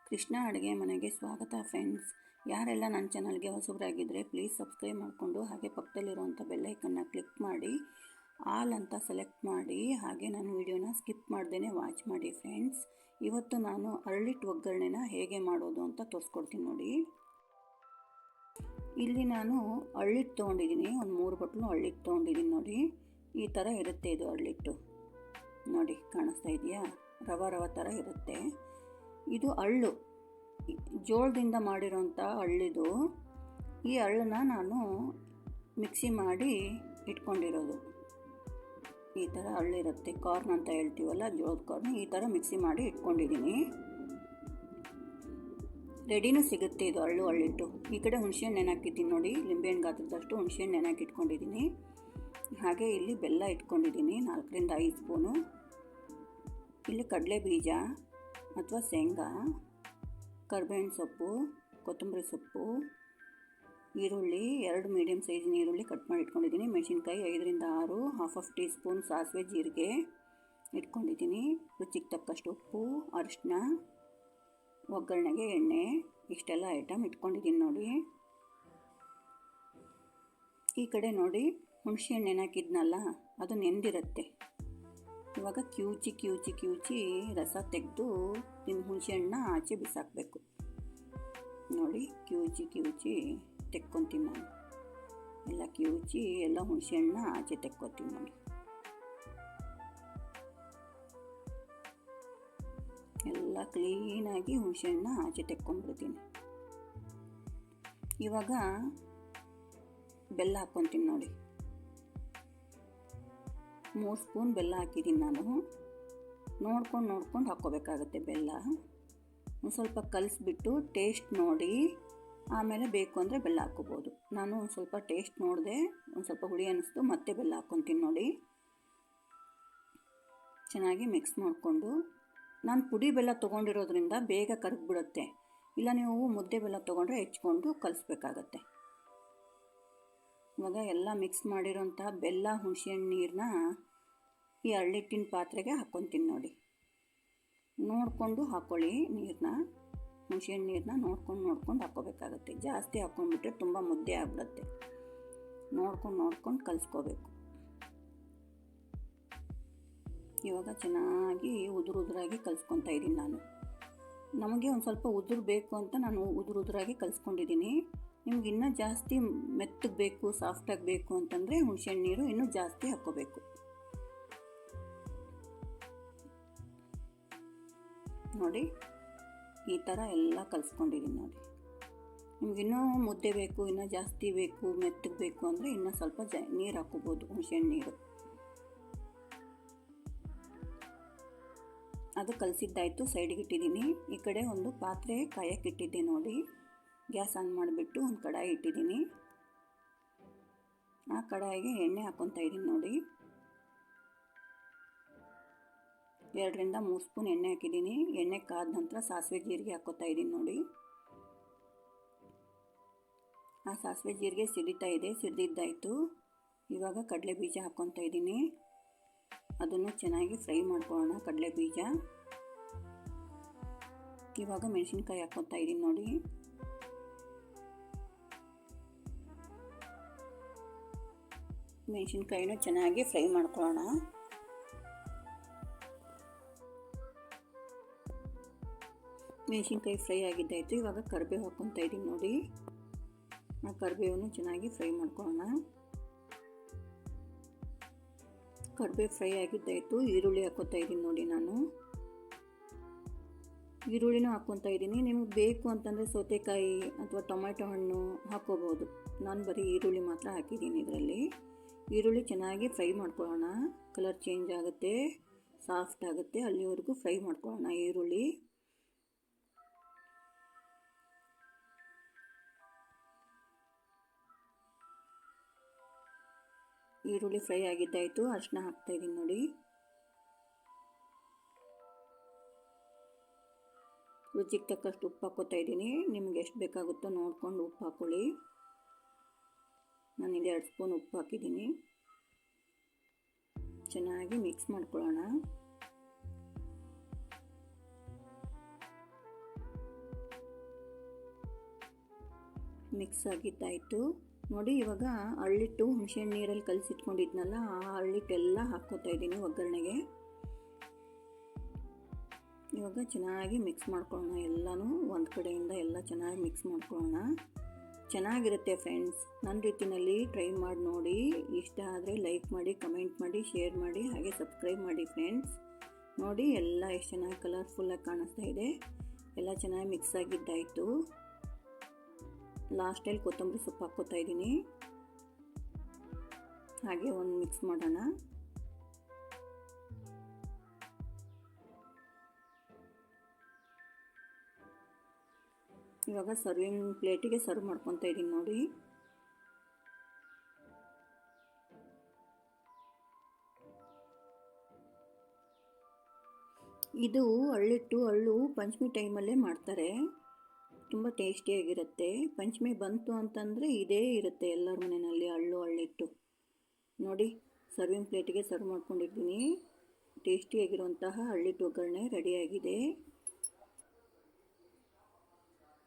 ಕೃಷ್ಣ ಅಡುಗೆ ಮನೆಗೆ ಸ್ವಾಗತ ಫ್ರೆಂಡ್ಸ್. ಯಾರೆಲ್ಲ ನನ್ನ ಚಾನಲ್ಗೆ ಹೊಸಬರಾಗಿದ್ದರೆ ಪ್ಲೀಸ್ ಸಬ್ಸ್ಕ್ರೈಬ್ ಮಾಡಿಕೊಂಡು ಹಾಗೆ ಪಕ್ಕದಲ್ಲಿರುವಂಥ ಬೆಲ್ಲೈಕನ್ನ ಕ್ಲಿಕ್ ಮಾಡಿ ಆಲ್ ಅಂತ ಸೆಲೆಕ್ಟ್ ಮಾಡಿ ಹಾಗೆ ನನ್ನ ವಿಡಿಯೋನ ಸ್ಕಿಪ್ ಮಾಡ್ದೇ ವಾಚ್ ಮಾಡಿ ಫ್ರೆಂಡ್ಸ್. ಇವತ್ತು ನಾನು ಅರಳಿಟ್ಟು ಒಗ್ಗರಣೆನ ಹೇಗೆ ಮಾಡೋದು ಅಂತ ತೋರಿಸ್ಕೊಡ್ತೀನಿ ನೋಡಿ. ಇಲ್ಲಿ ನಾನು ಅರಳಿಟ್ಟು ತೊಗೊಂಡಿದ್ದೀನಿ, ಒಂದು 3 ಬಟ್ಲು ಅರಳಿಟ್ಟು ತೊಗೊಂಡಿದ್ದೀನಿ ನೋಡಿ. ಈ ಥರ ಇರುತ್ತೆ ಇದು ಅರಳಿಟ್ಟು ನೋಡಿ, ಕಾಣಿಸ್ತಾ ಇದೆಯಾ? ರವ ಥರ ಇರುತ್ತೆ. ಇದು ಅಳ್ಳು, ಜೋಳದಿಂದ ಮಾಡಿರೋಂಥ ಅಳ್ಳಿದು. ಈ ಅಳ್ಳನ್ನ ನಾನು ಮಿಕ್ಸಿ ಮಾಡಿ ಇಟ್ಕೊಂಡಿರೋದು. ಈ ಥರ ಅಳ್ಳಿರುತ್ತೆ, ಕಾರ್ನ್ ಅಂತ ಹೇಳ್ತೀವಲ್ಲ, ಜೋಳದ ಕಾರ್ನ್. ಈ ಥರ ಮಿಕ್ಸಿ ಮಾಡಿ ಇಟ್ಕೊಂಡಿದ್ದೀನಿ. ರೆಡಿನೂ ಸಿಗುತ್ತೆ ಇದು ಅಳ್ಳಿಟ್ಟು. ಈ ಕಡೆ ಹುಣಸೆಹಣ್ಣು ನೆನಾಕಿದ್ದೀನಿ ನೋಡಿ, ಲಿಂಬೆಹಣ್ಣು ಗಾತ್ರದಷ್ಟು ಹುಣಸೆಹಣ್ಣು ನೆನಾಕಿ ಇಟ್ಕೊಂಡಿದ್ದೀನಿ. ಹಾಗೆ ಇಲ್ಲಿ ಬೆಲ್ಲ ಇಟ್ಕೊಂಡಿದ್ದೀನಿ 4ರಿಂದ 5 ಸ್ಪೂನು. ಇಲ್ಲಿ ಕಡಲೆ ಬೀಜ ಅಥವಾ ಶೇಂಗಾ, ಕರಿಬೇವಿನ ಸೊಪ್ಪು, ಕೊತ್ತಂಬರಿ ಸೊಪ್ಪು, ಈರುಳ್ಳಿ 2 ಮೀಡಿಯಮ್ ಸೈಜಿನ ಈರುಳ್ಳಿ ಕಟ್ ಮಾಡಿ ಇಟ್ಕೊಂಡಿದ್ದೀನಿ. ಮೆಣಸಿನ್ಕಾಯಿ 5ರಿಂದ 6, ½ ಟೀ ಸ್ಪೂನ್ ಸಾಸಿವೆ ಜೀರಿಗೆ ಇಟ್ಕೊಂಡಿದ್ದೀನಿ. ರುಚಿಗೆ ತಕ್ಕಷ್ಟು ಉಪ್ಪು, ಅರಿಶಿನ, ಒಗ್ಗರಣೆಗೆ ಎಣ್ಣೆ, ಇಷ್ಟೆಲ್ಲ ಐಟಮ್ ಇಟ್ಕೊಂಡಿದ್ದೀನಿ ನೋಡಿ. ಈ ಕಡೆ ನೋಡಿ, ಹುಣಸೆಹಣ್ಣು ನೆನಾಕಿದ್ನಲ್ಲ, ಅದು ನೆಂದಿರುತ್ತೆ. ಇವಾಗ ಕಿವುಚಿ ರಸ ತೆಗೆದು ನಿಮ್ಮ ಹುಣಸೆಹಣ್ಣನ್ನ ಆಚೆ ಬಿಸಾಕಬೇಕು ನೋಡಿ. ಕಿವುಚಿ ತೆಕ್ಕೊತೀನಿ ನಾನು. ಎಲ್ಲ ಕಿವುಚಿ ಎಲ್ಲ ಹುಣಸೆಹಣ್ಣನ್ನ ಆಚೆ ತೆಕ್ಕೊತೀನಿ ನೋಡಿ. ಎಲ್ಲ ಕ್ಲೀನಾಗಿ ಹುಣಸೆಹಣ್ಣನ್ನ ಆಚೆ ತೆಕ್ಕೊಂಡ್ಬಿಡ್ತೀನಿ. ಇವಾಗ ಬೆಲ್ಲ ಹಾಕ್ಕೊತೀನಿ ನೋಡಿ. 3 ಸ್ಪೂನ್ ಬೆಲ್ಲ ಹಾಕಿದ್ದೀನಿ ನಾನು. ನೋಡ್ಕೊಂಡು ಹಾಕ್ಕೋಬೇಕಾಗತ್ತೆ ಬೆಲ್ಲ. ಒಂದು ಸ್ವಲ್ಪ ಕಲಿಸ್ಬಿಟ್ಟು ಟೇಸ್ಟ್ ನೋಡಿ ಆಮೇಲೆ ಬೇಕು ಅಂದರೆ ಬೆಲ್ಲ ಹಾಕ್ಕೋಬೋದು. ನಾನು ಒಂದು ಸ್ವಲ್ಪ ಟೇಸ್ಟ್ ನೋಡಿದೆ, ಒಂದು ಸ್ವಲ್ಪ ಹುಳಿ ಅನ್ನಿಸ್ತು, ಮತ್ತೆ ಬೆಲ್ಲ ಹಾಕ್ಕೊತೀನಿ ನೋಡಿ. ಚೆನ್ನಾಗಿ ಮಿಕ್ಸ್ ಮಾಡಿಕೊಂಡು, ನಾನು ಪುಡಿ ಬೆಲ್ಲ ತೊಗೊಂಡಿರೋದ್ರಿಂದ ಬೇಗ ಕರಗಿಬಿಡುತ್ತೆ. ಇಲ್ಲ ನೀವು ಮುದ್ದೆ ಬೆಲ್ಲ ತೊಗೊಂಡ್ರೆ ಹೆಚ್ಕೊಂಡು ಕಲಿಸ್ಬೇಕಾಗತ್ತೆ. ಇವಾಗ ಎಲ್ಲ ಮಿಕ್ಸ್ ಮಾಡಿರೋಂಥ ಬೆಲ್ಲ ಹುಣಸೆಹಣ್ಣು ನೀರನ್ನ ಈ ಅರಳಿಟ್ಟಿನ ಪಾತ್ರೆಗೆ ಹಾಕ್ಕೊತೀನಿ ನೋಡಿ. ನೋಡಿಕೊಂಡು ಹಾಕ್ಕೊಳ್ಳಿ ನೀರನ್ನ, ಹುಣಸೆಹಣ್ಣು ನೀರನ್ನ ನೋಡ್ಕೊಂಡು ಹಾಕ್ಕೋಬೇಕಾಗತ್ತೆ. ಜಾಸ್ತಿ ಹಾಕ್ಕೊಂಡ್ಬಿಟ್ರೆ ತುಂಬ ಮುದ್ದೆ ಆಗ್ಬಿಡುತ್ತೆ. ನೋಡ್ಕೊಂಡು ಕಲಿಸ್ಕೋಬೇಕು. ಇವಾಗ ಚೆನ್ನಾಗಿ ಉದುರಾಗಿ ಕಲಿಸ್ಕೊತಾ ಇದ್ದೀನಿ ನಾನು. ನಮಗೆ ಒಂದು ಸ್ವಲ್ಪ ಉದುರು ಬೇಕು ಅಂತ ನಾನು ಉದುರಾಗಿ ಕಲಿಸ್ಕೊಂಡಿದ್ದೀನಿ. ನಿಮ್ಗೆ ಇನ್ನೂ ಜಾಸ್ತಿ ಮೆತ್ತಗೆ ಬೇಕು, ಸಾಫ್ಟಾಗಿ ಬೇಕು ಅಂತಂದರೆ ಹುಣಸೆಹಣ್ಣು ನೀರು ಇನ್ನೂ ಜಾಸ್ತಿ ಹಾಕ್ಕೋಬೇಕು ನೋಡಿ. ಈ ಥರ ಎಲ್ಲ ಕಲಿಸ್ಕೊಂಡಿದ್ದೀನಿ ನೋಡಿ. ನಿಮ್ಗಿನ್ನೂ ಮುದ್ದೆ ಬೇಕು, ಇನ್ನೂ ಜಾಸ್ತಿ ಬೇಕು, ಮೆತ್ತಗೆ ಬೇಕು ಅಂದರೆ ಇನ್ನೂ ಸ್ವಲ್ಪ ನೀರು ಹಾಕ್ಕೋಬೋದು, ಹುಣಸೆಹಣ್ಣು ನೀರು. ಅದು ಕಲಸಿದ್ದಾಯಿತು, ಸೈಡಿಗೆ ಇಟ್ಟಿದ್ದೀನಿ. ಈ ಕಡೆ ಒಂದು ಪಾತ್ರೆ ಕಾಯಕ್ಕೆ ಇಟ್ಟಿದ್ದೆ ನೋಡಿ. ಗ್ಯಾಸ್ ಆನ್ ಮಾಡಿಬಿಟ್ಟು ಒಂದು ಕಡಾಯಿ ಇಟ್ಟಿದ್ದೀನಿ. ಆ ಕಡಾಯಿಗೆ ಎಣ್ಣೆ ಹಾಕ್ಕೊತಾ ಇದ್ದೀನಿ ನೋಡಿ. 2ರಿಂದ 3 ಸ್ಪೂನ್ ಎಣ್ಣೆ ಹಾಕಿದ್ದೀನಿ. ಎಣ್ಣೆ ಕಾದ ನಂತರ ಸಾಸಿವೆ ಜೀರಿಗೆ ಹಾಕ್ಕೊತಾ ಇದ್ದೀನಿ ನೋಡಿ. ಆ ಸಾಸಿವೆ ಜೀರಿಗೆ ಸಿಡಿತಾ ಇದೆ, ಸಿಡಿದಿದ್ದಾಯಿತು. ಇವಾಗ ಕಡಲೆ ಬೀಜ ಹಾಕ್ಕೊತಾ ಇದ್ದೀನಿ. ಅದನ್ನು ಚೆನ್ನಾಗಿ ಫ್ರೈ ಮಾಡ್ಕೊಳ್ಳೋಣ ಕಡಲೆ ಬೀಜ. ಇವಾಗ ಮೆಣಸಿನ್ಕಾಯಿ ಹಾಕ್ಕೊತಾ ಇದ್ದೀನಿ ನೋಡಿ. ಮೆಣಸಿನ್ಕಾಯಿನೂ ಚೆನ್ನಾಗಿ ಫ್ರೈ ಮಾಡ್ಕೊಳ್ಳೋಣ. ಮೆಣಸಿನ್ಕಾಯಿ ಫ್ರೈ ಆಗಿದ್ದಾಯಿತು. ಇವಾಗ ಕರಿಬೇವು ಹಾಕ್ಕೊತಾ ಇದ್ದೀನಿ ನೋಡಿ. ಆ ಕರಿಬೇವನ್ನು ಚೆನ್ನಾಗಿ ಫ್ರೈ ಮಾಡ್ಕೊಳ್ಳೋಣ. ಕರಿಬೇವು ಫ್ರೈ ಆಗಿದ್ದಾಯಿತು. ಈರುಳ್ಳಿ ಹಾಕ್ಕೊತಾ ಇದ್ದೀನಿ ನೋಡಿ. ನಾನು ಈರುಳ್ಳಿನೂ ಹಾಕ್ಕೊತಾ ಇದ್ದೀನಿ. ನಿಮ್ಗೆ ಬೇಕು ಅಂತಂದರೆ ಸೌತೆಕಾಯಿ ಅಥವಾ ಟೊಮೆಟೊ ಹಣ್ಣು ಹಾಕ್ಕೋಬೋದು. ನಾನು ಬರೀ ಈರುಳ್ಳಿ ಮಾತ್ರ ಹಾಕಿದ್ದೀನಿ ಇದರಲ್ಲಿ. ಈರುಳ್ಳಿ ಚೆನ್ನಾಗಿ ಫ್ರೈ ಮಾಡ್ಕೊಳ್ಳೋಣ. ಕಲರ್ ಚೇಂಜ್ ಆಗುತ್ತೆ, ಸಾಫ್ಟ್ ಆಗುತ್ತೆ, ಅಲ್ಲಿವರೆಗೂ ಫ್ರೈ ಮಾಡ್ಕೊಳ್ಳೋಣ ಈರುಳ್ಳಿ. ಈರುಳ್ಳಿ ಫ್ರೈ ಆಗಿದ್ದಾಯಿತು. ಅರಿಶಿನ ಹಾಕ್ತಾಯಿದ್ದೀನಿ ನೋಡಿ. ರುಚಿಗೆ ತಕ್ಕಷ್ಟು ಉಪ್ಪು ಹಾಕ್ಕೋತಾ ಇದ್ದೀನಿ. ನಿಮ್ಗೆ ಎಷ್ಟು ಬೇಕಾಗುತ್ತೋ ನೋಡಿಕೊಂಡು ಉಪ್ಪು ಹಾಕ್ಕೊಳ್ಳಿ. ನಾನಿಲ್ಲಿ 2 ಸ್ಪೂನ್ ಉಪ್ಪು ಹಾಕಿದ್ದೀನಿ. ಚೆನ್ನಾಗಿ ಮಿಕ್ಸ್ ಮಾಡ್ಕೊಳ್ಳೋಣ. ಮಿಕ್ಸ್ ಆಗಿದ್ದಾಯಿತು ನೋಡಿ. ಇವಾಗ ಅರಳಿಟ್ಟು ಹುಣಸೆಹಣ್ಣು ನೀರಲ್ಲಿ ಕಲಸಿಟ್ಕೊಂಡಿದ್ನಲ್ಲ, ಆ ಅರಳಿಟ್ಟೆಲ್ಲ ಹಾಕ್ಕೋತಾ ಇದ್ದೀನಿ ಒಗ್ಗರಣೆಗೆ. ಇವಾಗ ಚೆನ್ನಾಗಿ ಮಿಕ್ಸ್ ಮಾಡ್ಕೊಳ್ಳೋಣ. ಎಲ್ಲನೂ ಒಂದು ಕಡೆಯಿಂದ ಎಲ್ಲ ಚೆನ್ನಾಗಿ ಮಿಕ್ಸ್ ಮಾಡ್ಕೊಳ್ಳೋಣ. ಚೆನ್ನಾಗಿರುತ್ತೆ ಫ್ರೆಂಡ್ಸ್. ನನ್ನ ರೀತಿಯಲ್ಲಿ ಟ್ರೈ ಮಾಡಿ ನೋಡಿ. ಇಷ್ಟ ಆದರೆ ಲೈಕ್ ಮಾಡಿ, ಕಮೆಂಟ್ ಮಾಡಿ, ಶೇರ್ ಮಾಡಿ, ಹಾಗೆ ಸಬ್ಸ್ಕ್ರೈಬ್ ಮಾಡಿ ಫ್ರೆಂಡ್ಸ್. ನೋಡಿ ಎಲ್ಲ ಎಷ್ಟು ಚೆನ್ನಾಗಿ ಕಲರ್ಫುಲ್ಲಾಗಿ ಕಾಣಿಸ್ತಾ ಇದೆ. ಎಲ್ಲ ಚೆನ್ನಾಗಿ ಮಿಕ್ಸ್ ಆಗಿದ್ದಾಯಿತು. ಲಾಸ್ಟಲ್ಲಿ ಕೊತ್ತಂಬರಿ ಸೊಪ್ಪು ಹಾಕ್ಕೋತಾ ಇದ್ದೀನಿ. ಹಾಗೆ ಒಂದು ಮಿಕ್ಸ್ ಮಾಡೋಣ. ಇವಾಗ ಸರ್ವಿಂಗ್ ಪ್ಲೇಟಿಗೆ ಸರ್ವ್ ಮಾಡ್ಕೊತಾ ಇದ್ದೀನಿ ನೋಡಿ. ಇದು ಅರಳಿಟ್ಟು ಅರಳು ಪಂಚಮಿ ಟೈಮಲ್ಲೇ ಮಾಡ್ತಾರೆ. ತುಂಬ ಟೇಸ್ಟಿಯಾಗಿರುತ್ತೆ. ಪಂಚಮಿ ಬಂತು ಅಂತಂದರೆ ಇದೇ ಇರುತ್ತೆ ಎಲ್ಲರ ಮನೆಯಲ್ಲಿ, ಅರಳಿಟ್ಟು. ನೋಡಿ ಸರ್ವಿಂಗ್ ಪ್ಲೇಟಿಗೆ ಸರ್ವ್ ಮಾಡ್ಕೊಂಡಿದ್ದೀನಿ. ಟೇಸ್ಟಿಯಾಗಿರುವಂತಹ ಅರಳಿಟ್ಟು ಒಗ್ಗರಣೆ ರೆಡಿಯಾಗಿದೆ.